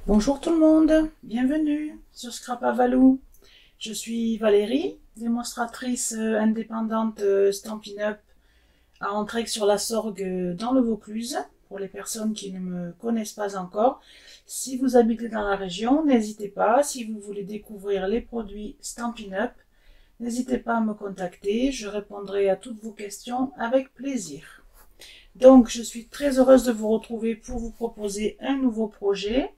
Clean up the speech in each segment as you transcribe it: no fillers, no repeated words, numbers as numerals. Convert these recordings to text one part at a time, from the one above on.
Bonjour tout le monde, bienvenue sur Scrapavalou. Je suis Valérie, démonstratrice indépendante Stampin' Up à Entraigues-sur-la-Sorgue dans le Vaucluse. Pour les personnes qui ne me connaissent pas encore, si vous habitez dans la région, n'hésitez pas. Si vous voulez découvrir les produits Stampin' Up, n'hésitez pas à me contacter. Je répondrai à toutes vos questions avec plaisir. Donc, je suis très heureuse de vous retrouver pour vous proposer un nouveau projet.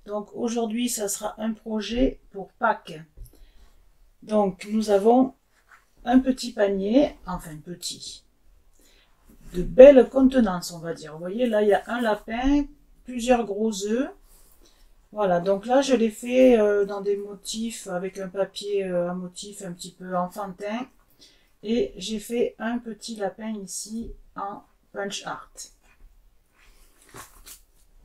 Donc aujourd'hui, ça sera un projet pour Pâques. Donc nous avons un petit panier, enfin petit, de belle contenance on va dire. Vous voyez là, il y a un lapin, plusieurs gros œufs. Voilà, donc là je l'ai fait dans des motifs avec un papier à motif un petit peu enfantin. Et j'ai fait un petit lapin ici en punch art.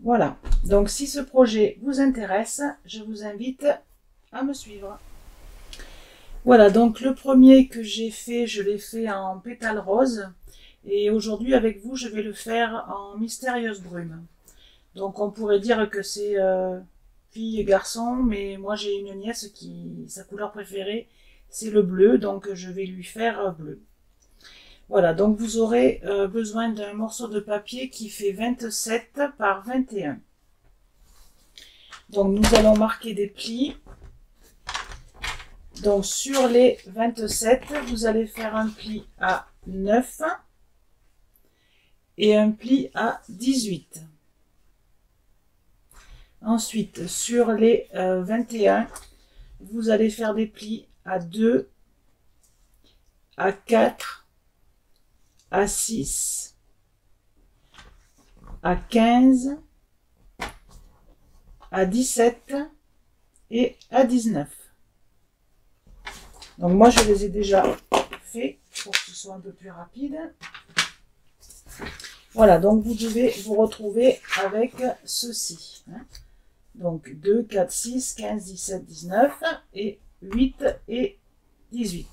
Voilà, donc si ce projet vous intéresse, je vous invite à me suivre. Voilà, donc le premier que j'ai fait, je l'ai fait en pétale rose. Et aujourd'hui avec vous, je vais le faire en mystérieuse brume. Donc on pourrait dire que c'est fille et garçon, mais moi j'ai une nièce qui, sa couleur préférée, c'est le bleu, donc je vais lui faire bleu. Voilà, donc vous aurez besoin d'un morceau de papier qui fait 27 par 21. Donc nous allons marquer des plis. Donc sur les 27, vous allez faire un pli à 9 et un pli à 18. Ensuite, sur les 21, vous allez faire des plis à 2, à 4, à 6, à 15, à 17 et à 19. Donc moi je les ai déjà fait pour que ce soit un peu plus rapide. Voilà, donc vous devez vous retrouver avec ceci. Donc 2, 4, 6, 15, 17, 19 et 8 et 18.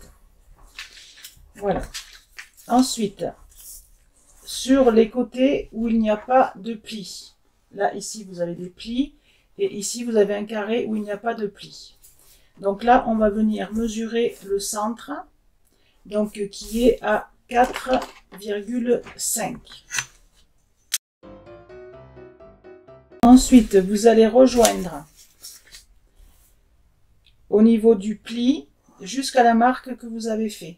Voilà. Ensuite, sur les côtés où il n'y a pas de plis. Là, ici, vous avez des plis. Et ici, vous avez un carré où il n'y a pas de plis. Donc là, on va venir mesurer le centre. Donc, qui est à 4,5. Ensuite, vous allez rejoindre au niveau du pli jusqu'à la marque que vous avez fait.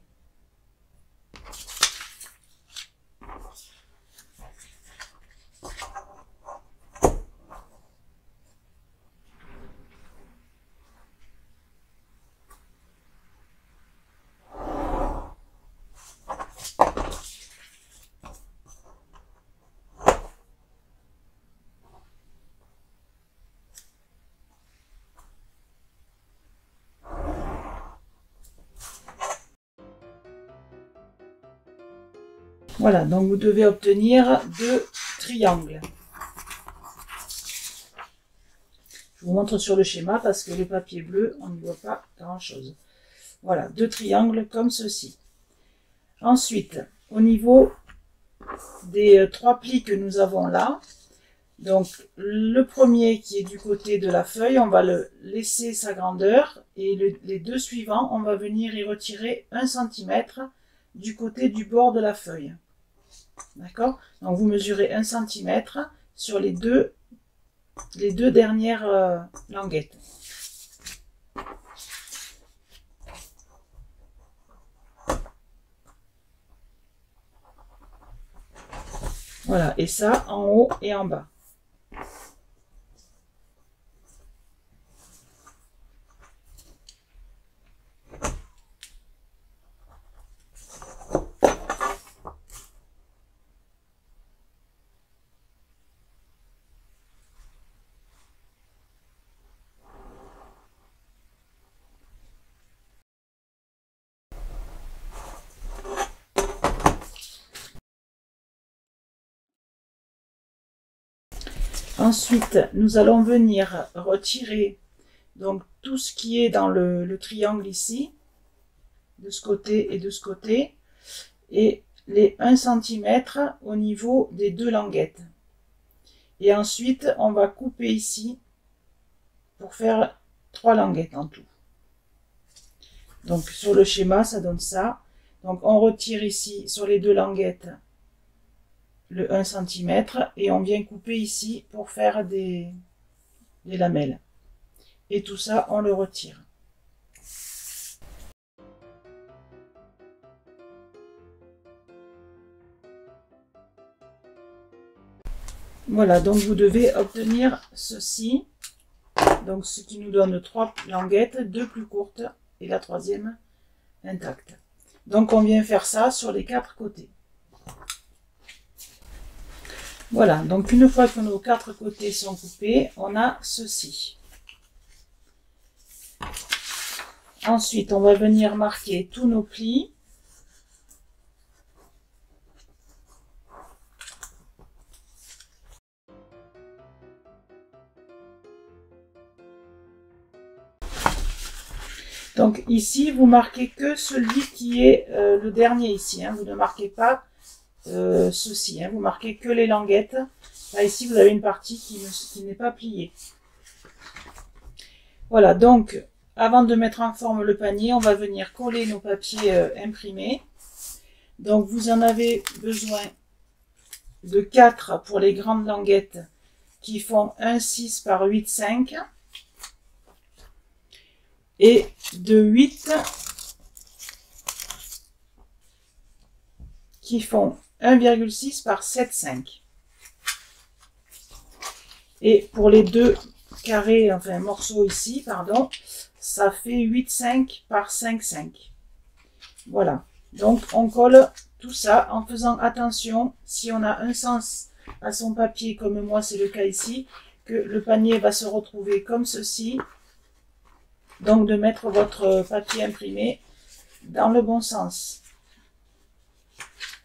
Voilà, donc vous devez obtenir 2 triangles. Je vous montre sur le schéma parce que le papier bleu, on ne voit pas grand-chose. Voilà, 2 triangles comme ceci. Ensuite, au niveau des 3 plis que nous avons là, donc le premier qui est du côté de la feuille, on va le laisser sa grandeur et les 2 suivants, on va venir y retirer 1 cm du côté du bord de la feuille. D'accord? Donc vous mesurez 1 cm sur les deux dernières languettes. Voilà, et ça en haut et en bas. Ensuite, nous allons venir retirer donc tout ce qui est dans le triangle ici, de ce côté et de ce côté, et les 1 cm au niveau des 2 languettes. Et ensuite, on va couper ici pour faire 3 languettes en tout. Donc sur le schéma, ça donne ça. Donc on retire ici sur les 2 languettes le 1 cm et on vient couper ici pour faire des lamelles. Et tout ça, on le retire. Voilà, donc vous devez obtenir ceci. Donc ce qui nous donne 3 languettes, 2 plus courtes et la 3e intacte. Donc on vient faire ça sur les 4 côtés. Voilà, donc une fois que nos 4 côtés sont coupés, on a ceci. Ensuite, on va venir marquer tous nos plis. Donc ici, vous marquez que celui qui est le dernier ici. Hein. Vous ne marquez pas ceci. Hein. Vous marquez que les languettes. Là, ici, vous avez une partie qui n'est pas pliée. Voilà, donc, avant de mettre en forme le panier, on va venir coller nos papiers imprimés. Donc, vous en avez besoin de 4 pour les grandes languettes qui font 1,6 par 8,5. Et de 8 qui font 1,6 par 7,5. Et pour les 2 carrés, enfin morceaux ici, pardon, ça fait 8,5 par 5,5. Voilà. Donc on colle tout ça en faisant attention, si on a un sens à son papier, comme moi c'est le cas ici, que le panier va se retrouver comme ceci. Donc de mettre votre papier imprimé dans le bon sens.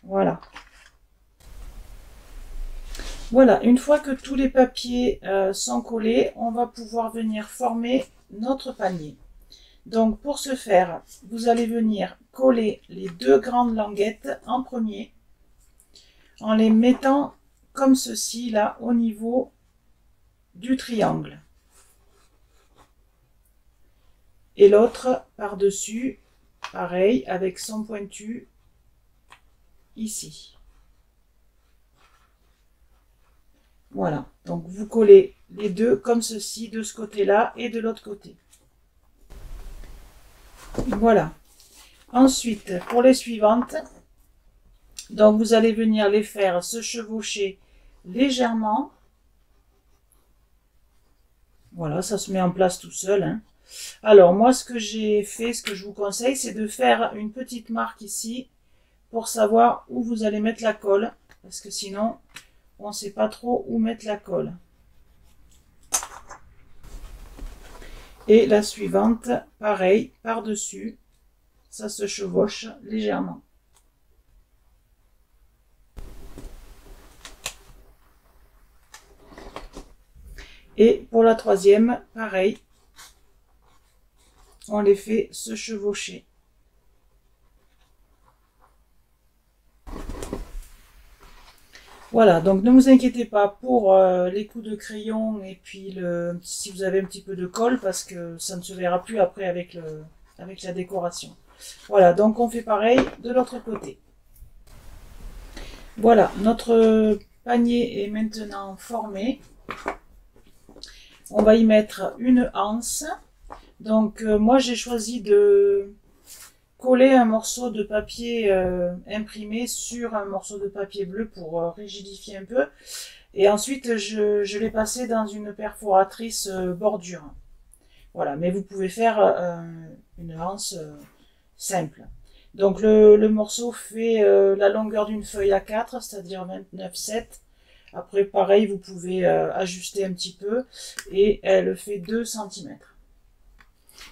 Voilà. Voilà, une fois que tous les papiers sont collés, on va pouvoir venir former notre panier. Donc pour ce faire, vous allez venir coller les 2 grandes languettes en premier, en les mettant comme ceci, là, au niveau du triangle. Et l'autre par-dessus, pareil, avec son pointu ici. Voilà, donc vous collez les 2 comme ceci, de ce côté-là et de l'autre côté. Voilà. Ensuite, pour les suivantes, donc vous allez venir les faire se chevaucher légèrement. Voilà, ça se met en place tout seul, hein. Alors, moi, ce que j'ai fait, ce que je vous conseille, c'est de faire une petite marque ici pour savoir où vous allez mettre la colle. Parce que sinon, on ne sait pas trop où mettre la colle. Et la suivante, pareil, par-dessus, ça se chevauche légèrement. Et pour la 3e, pareil. On les fait se chevaucher. Voilà, donc ne vous inquiétez pas pour les coups de crayon et puis si vous avez un petit peu de colle, parce que ça ne se verra plus après avec la décoration. Voilà, donc on fait pareil de l'autre côté. Voilà, notre panier est maintenant formé. On va y mettre une anse. Donc moi j'ai choisi de coller un morceau de papier imprimé sur un morceau de papier bleu pour rigidifier un peu. Et ensuite je l'ai passé dans une perforatrice bordure. Voilà, mais vous pouvez faire une anse simple. Donc le morceau fait la longueur d'une feuille A4, c'est-à-dire 29,7. Après pareil, vous pouvez ajuster un petit peu et elle fait 2 cm.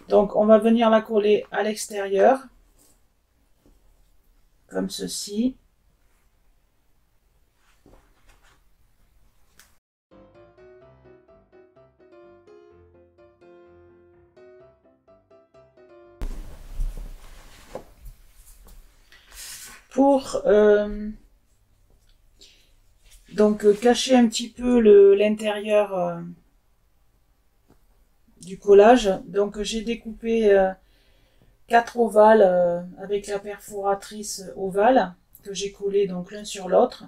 Donc on va venir la coller à l'extérieur, comme ceci. Pour donc cacher un petit peu l'intérieur du collage. Donc j'ai découpé 4 ovales avec la perforatrice ovale que j'ai collé donc l'un sur l'autre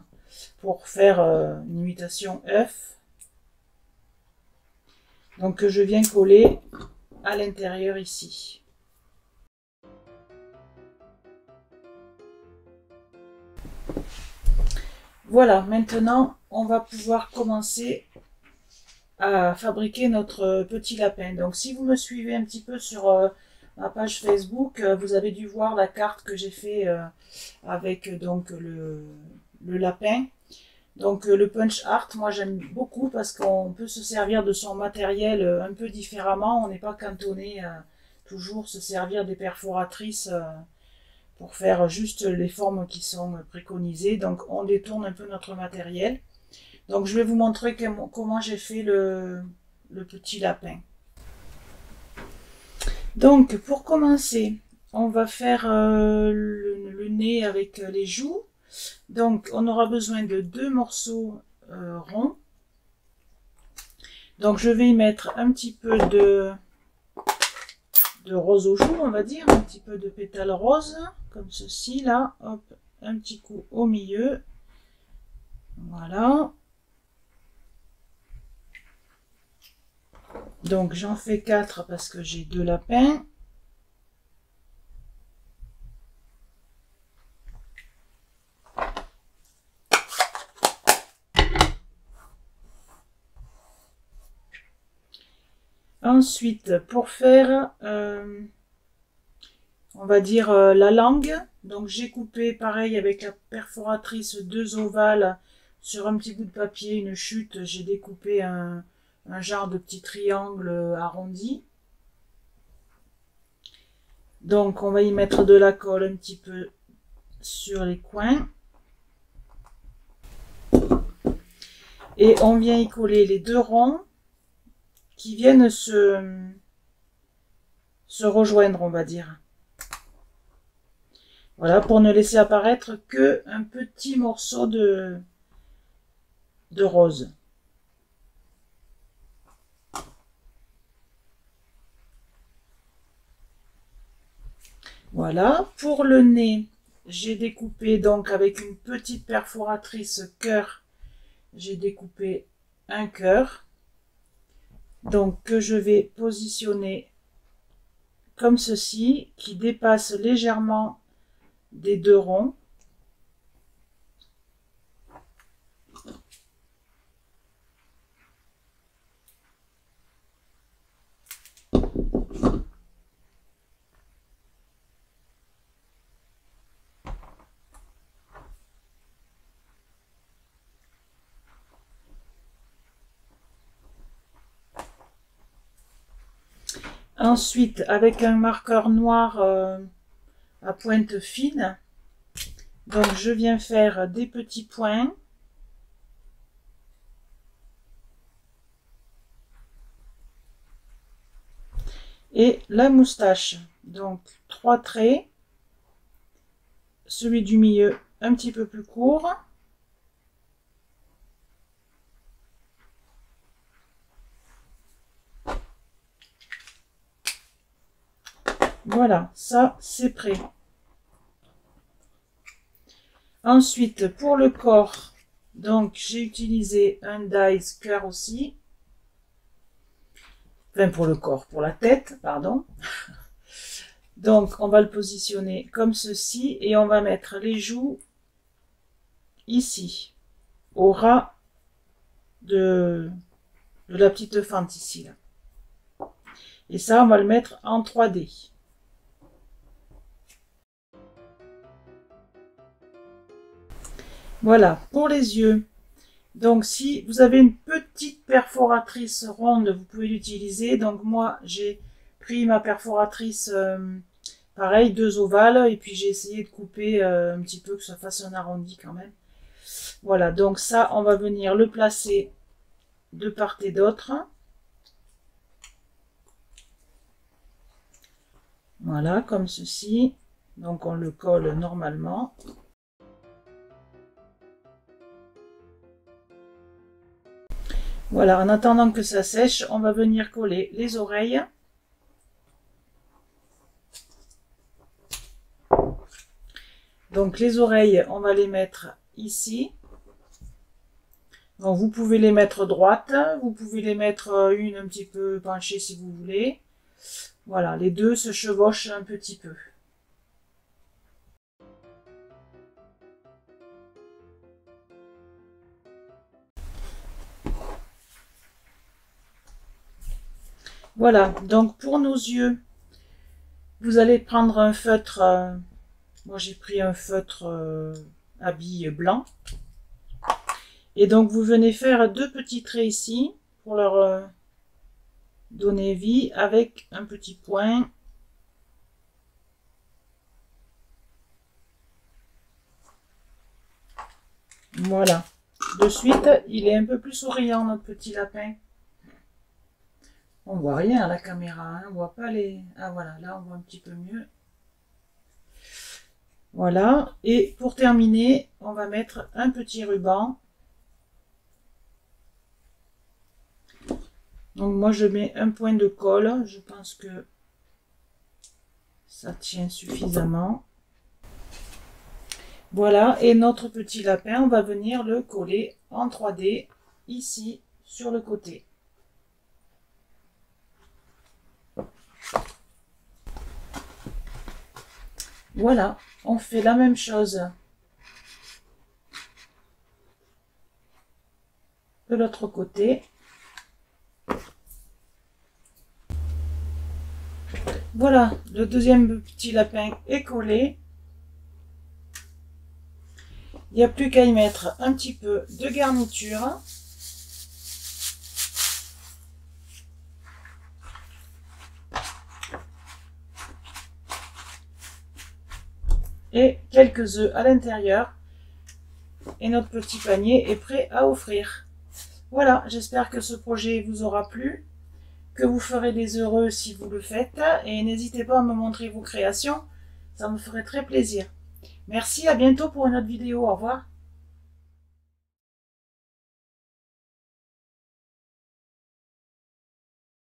pour faire une imitation œuf. Donc que je viens coller à l'intérieur ici. Voilà, maintenant on va pouvoir commencer à fabriquer notre petit lapin. Donc si vous me suivez un petit peu sur ma page Facebook, vous avez dû voir la carte que j'ai fait avec donc le lapin. Donc le punch art, moi j'aime beaucoup parce qu'on peut se servir de son matériel un peu différemment. On n'est pas cantonné à toujours se servir des perforatrices pour faire juste les formes qui sont préconisées. Donc on détourne un peu notre matériel. Donc je vais vous montrer comment j'ai fait le petit lapin. Donc pour commencer, on va faire le nez avec les joues. Donc on aura besoin de 2 morceaux ronds. Donc je vais y mettre un petit peu de rose aux joues, on va dire, un petit peu de pétales roses, comme ceci là, hop, un petit coup au milieu, voilà. Donc j'en fais 4 parce que j'ai 2 lapins. Ensuite, pour faire, on va dire la langue, donc j'ai coupé pareil avec la perforatrice 2 ovales sur un petit bout de papier, une chute, j'ai découpé un genre de petit triangle arrondi. Donc on va y mettre de la colle un petit peu sur les coins. Et on vient y coller les 2 ronds qui viennent se rejoindre, on va dire. Voilà, pour ne laisser apparaître que un petit morceau de rose. Voilà, pour le nez, j'ai découpé donc avec une petite perforatrice cœur, j'ai découpé un cœur. Donc que je vais positionner comme ceci, qui dépasse légèrement des 2 ronds. Ensuite, avec un marqueur noir à pointe fine, donc je viens faire des petits points. Et la moustache, donc 3 traits, celui du milieu un petit peu plus court. Voilà, ça c'est prêt. Ensuite, pour le corps, donc j'ai utilisé un dies cœur aussi. Enfin, pour le corps, pour la tête, pardon. Donc, on va le positionner comme ceci et on va mettre les joues ici, au ras de la petite fente ici. Là. Et ça, on va le mettre en 3D. Voilà, pour les yeux. Donc, si vous avez une petite perforatrice ronde, vous pouvez l'utiliser. Donc, moi, j'ai pris ma perforatrice, pareil, 2 ovales. Et puis, j'ai essayé de couper un petit peu, que ça fasse un arrondi quand même. Voilà, donc ça, on va venir le placer de part et d'autre. Voilà, comme ceci. Donc, on le colle normalement. Voilà, en attendant que ça sèche, on va venir coller les oreilles. Donc les oreilles, on va les mettre ici. Donc vous pouvez les mettre droites, vous pouvez les mettre une un petit peu penchée si vous voulez. Voilà, les deux se chevauchent un petit peu. Voilà, donc pour nos yeux, vous allez prendre un feutre, moi j'ai pris un feutre à billes blanc. Et donc vous venez faire deux petits traits ici pour leur donner vie avec un petit point. Voilà. De suite, il est un peu plus souriant notre petit lapin. On voit rien à la caméra, hein, on voit pas les... Ah voilà, là on voit un petit peu mieux. Voilà, et pour terminer, on va mettre un petit ruban. Donc moi je mets un point de colle, je pense que ça tient suffisamment. Voilà, et notre petit lapin, on va venir le coller en 3D ici sur le côté. Voilà, on fait la même chose de l'autre côté. Voilà, le deuxième petit lapin est collé. Il n'y a plus qu'à y mettre un petit peu de garniture. Et quelques œufs à l'intérieur. Et notre petit panier est prêt à offrir. Voilà, j'espère que ce projet vous aura plu, que vous ferez des heureux si vous le faites. Et n'hésitez pas à me montrer vos créations, ça me ferait très plaisir. Merci, à bientôt pour une autre vidéo. Au revoir.